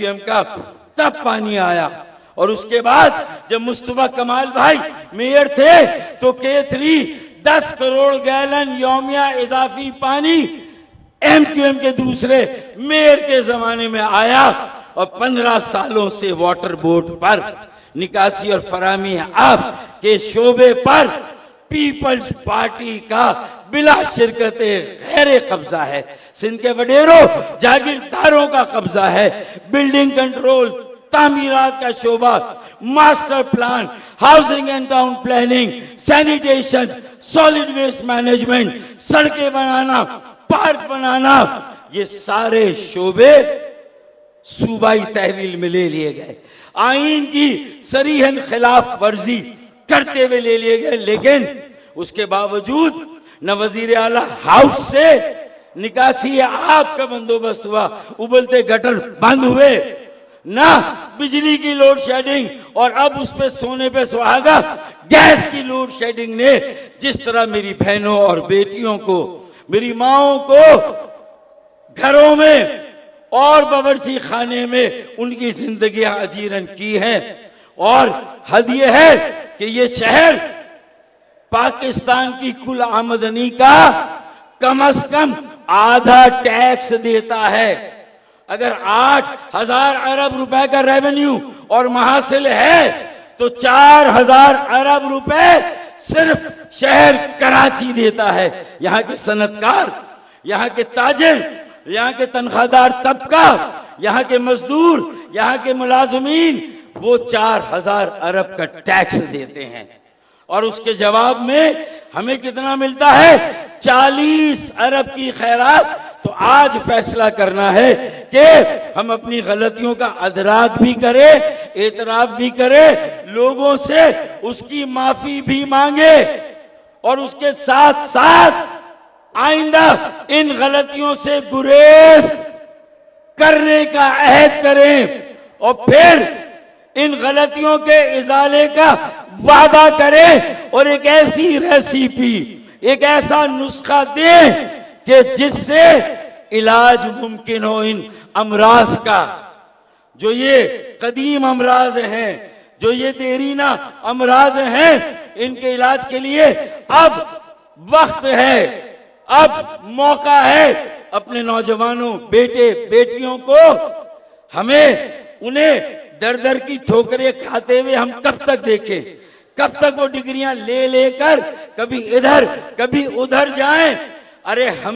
M کا تب پانی آیا. اور اس کے بعد جب مصطفیٰ کمال بھائی میئر تھے تو K3 10 کروڑ گیلن یومیہ اضافی پانی MQM کے دوسرے میئر کے زمانے میں آیا. اور 15 سالوں سے واٹر بورڈ پر نکاسی اور فراہمی آب کے شعبے پر پیپلز پارٹی کا بلا شرکت غیر قبضہ ہے. سندھ کے وڈیروں جاگیرداروں کا قبضہ ہے. بلڈنگ کنٹرول، تعمیرات کا شعبہ، master plan, housing and town planning, sanitation, solid waste management, سڑکیں بنانا، پارک بنانا، یہ سارے شعبے صوبائی تحویل میں لے لیے گئے. آئین کی صریحاً خلاف ورزی کرتے ہوئے لے لیے گئے. لیکن اس کے باوجود نہ وزیر اعلیٰ ہاؤس سے نکاسی آب کا بندوبست ہوا، ابلتے گٹر بند ہوئے، نہ بجلی کی لوڈ شیڈنگ، اور اب اس پہ سونے پہ سہاگا گیس کی لوڈ شیڈنگ نے جس طرح میری بہنوں اور بیٹیوں کو، میری ماؤں کو گھروں میں اور باورچی خانے میں ان کی زندگیاں اجیرن کی ہیں. اور حد یہ ہے کہ یہ شہر پاکستان کی کل آمدنی کا کم از کم آدھا ٹیکس دیتا ہے. اگر 8,000 ارب روپے کا ریونیو اور محاصل ہے تو 4,000 ارب روپے صرف شہر کراچی دیتا ہے. یہاں کے صنعتکار، یہاں کے تاجر، یہاں کے تنخواہ دار طبقہ، یہاں کے مزدور، یہاں کے ملازمین وہ 4,000 ارب کا ٹیکس دیتے ہیں. اور اس کے جواب میں ہمیں کتنا ملتا ہے؟ 40 ارب کی خیرات. تو آج فیصلہ کرنا ہے کہ ہم اپنی غلطیوں کا ادراک بھی کریں، اعتراف بھی کریں، لوگوں سے اس کی معافی بھی مانگے، اور اس کے ساتھ ساتھ آئندہ ان غلطیوں سے گریز کرنے کا عہد کریں، اور پھر ان غلطیوں کے ازالے کا وعدہ کریں، اور ایک ایسی ریسیپی، ایک ایسا نسخہ دیں کہ جس سے علاج ممکن ہو ان امراض کا. جو یہ قدیم امراض ہیں، جو یہ دیرینہ امراض ہیں، ان کے علاج کے لیے اب وقت ہے، اب موقع ہے. اپنے نوجوانوں، بیٹے بیٹیوں کو ہمیں انہیں در در کی ٹھوکریں کھاتے ہوئے ہم کب تک دیکھیں؟ کب تک وہ ڈگریاں لے لے کر کبھی ادھر کبھی ادھر جائیں؟ ارے ہم